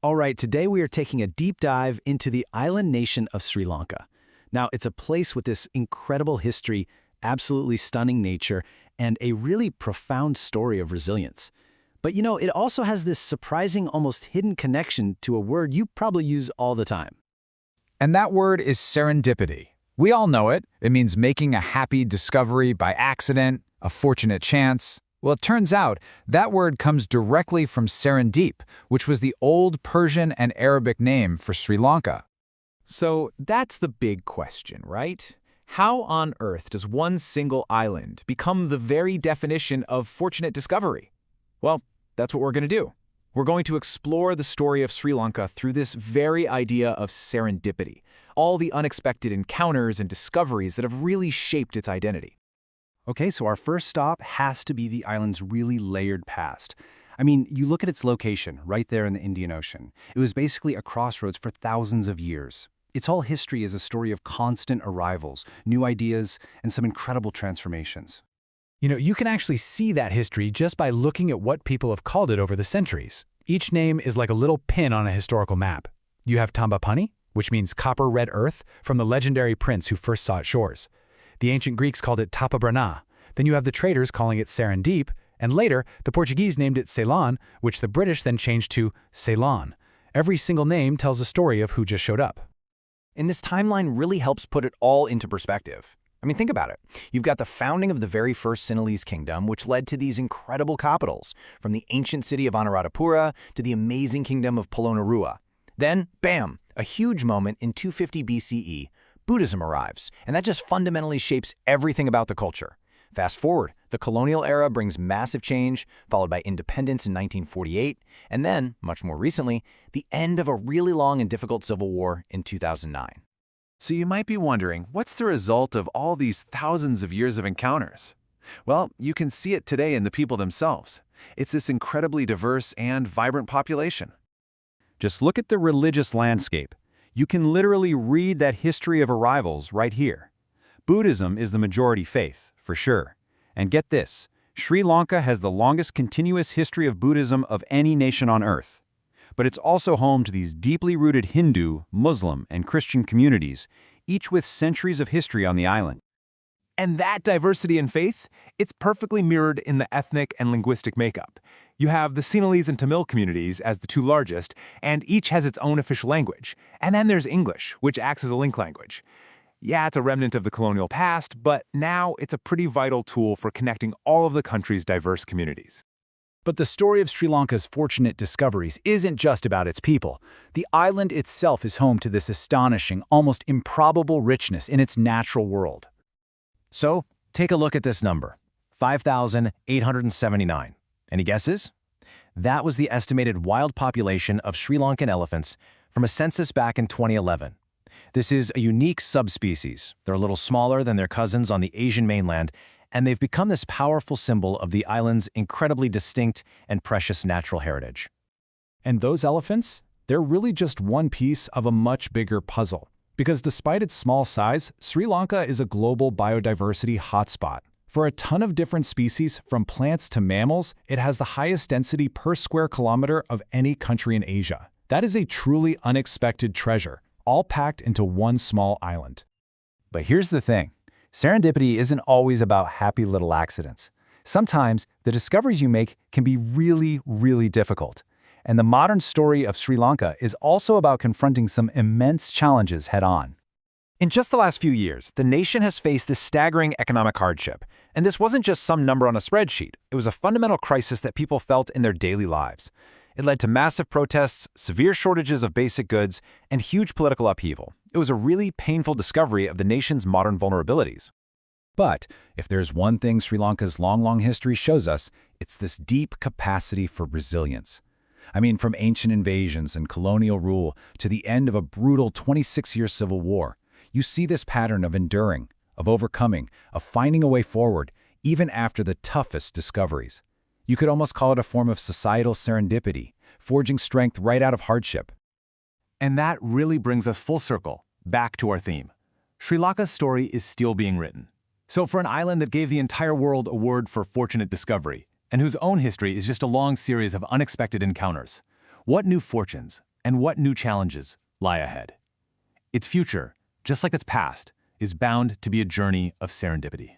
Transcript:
All right, today we are taking a deep dive into the island nation of Sri Lanka. Now, it's a place with this incredible history, absolutely stunning nature, and a really profound story of resilience. But it also has this surprising, almost hidden connection to a word you probably use all the time. And that word is serendipity. We all know it. It means making a happy discovery by accident, a fortunate chance. Well, it turns out that word comes directly from Serendib, which was the old Persian and Arabic name for Sri Lanka. So that's the big question, right? How on earth does one single island become the very definition of fortunate discovery? Well, that's what we're going to do. We're going to explore the story of Sri Lanka through this very idea of serendipity, all the unexpected encounters and discoveries that have really shaped its identity. Okay, so our first stop has to be the island's really layered past. I mean, you look at its location, right there in the Indian Ocean. It was basically a crossroads for thousands of years. Its whole history is a story of constant arrivals, new ideas, and some incredible transformations. You can actually see that history just by looking at what people have called it over the centuries. Each name is like a little pin on a historical map. You have Tambapani, which means copper-red earth, from the legendary prince who first saw its shores. The ancient Greeks called it Tapabrana. Then you have the traders calling it Serendib, and later, the Portuguese named it Ceylon, which the British then changed to Ceylon. Every single name tells a story of who just showed up. And this timeline really helps put it all into perspective. I mean, think about it. You've got the founding of the very first Sinhalese kingdom, which led to these incredible capitals, from the ancient city of Anuradhapura to the amazing kingdom of Polonnaruwa. Then, bam, a huge moment in 250 BCE, Buddhism arrives, and that just fundamentally shapes everything about the culture. Fast forward, the colonial era brings massive change, followed by independence in 1948, and then, much more recently, the end of a really long and difficult civil war in 2009. So you might be wondering, what's the result of all these thousands of years of encounters? Well, you can see it today in the people themselves. It's this incredibly diverse and vibrant population. Just look at the religious landscape. You can literally read that history of arrivals right here. Buddhism is the majority faith, for sure. And get this, Sri Lanka has the longest continuous history of Buddhism of any nation on earth. But it's also home to these deeply rooted Hindu, Muslim, and Christian communities, each with centuries of history on the island. And that diversity in faith, it's perfectly mirrored in the ethnic and linguistic makeup. You have the Sinhalese and Tamil communities as the two largest, and each has its own official language. And then there's English, which acts as a link language. Yeah, it's a remnant of the colonial past, but now it's a pretty vital tool for connecting all of the country's diverse communities. But the story of Sri Lanka's fortunate discoveries isn't just about its people. The island itself is home to this astonishing, almost improbable richness in its natural world. So, take a look at this number, 5,879. Any guesses? That was the estimated wild population of Sri Lankan elephants from a census back in 2011. This is a unique subspecies. They're a little smaller than their cousins on the Asian mainland, and they've become this powerful symbol of the island's incredibly distinct and precious natural heritage. And those elephants? They're really just one piece of a much bigger puzzle. Because despite its small size, Sri Lanka is a global biodiversity hotspot. For a ton of different species, from plants to mammals, it has the highest density per square kilometer of any country in Asia. That is a truly unexpected treasure, all packed into one small island. But here's the thing. Serendipity isn't always about happy little accidents. Sometimes, the discoveries you make can be really, really difficult. And the modern story of Sri Lanka is also about confronting some immense challenges head-on. In just the last few years, the nation has faced this staggering economic hardship. And this wasn't just some number on a spreadsheet. It was a fundamental crisis that people felt in their daily lives. It led to massive protests, severe shortages of basic goods, and huge political upheaval. It was a really painful discovery of the nation's modern vulnerabilities. But if there's one thing Sri Lanka's long history shows us, it's this deep capacity for resilience. I mean, from ancient invasions and colonial rule to the end of a brutal 26-year civil war, you see this pattern of enduring, of overcoming, of finding a way forward, even after the toughest discoveries. You could almost call it a form of societal serendipity, forging strength right out of hardship. And that really brings us full circle, back to our theme. Sri Lanka's story is still being written. So for an island that gave the entire world a word for fortunate discovery, and whose own history is just a long series of unexpected encounters, what new fortunes, and what new challenges lie ahead. Its future, just like its past, is bound to be a journey of serendipity.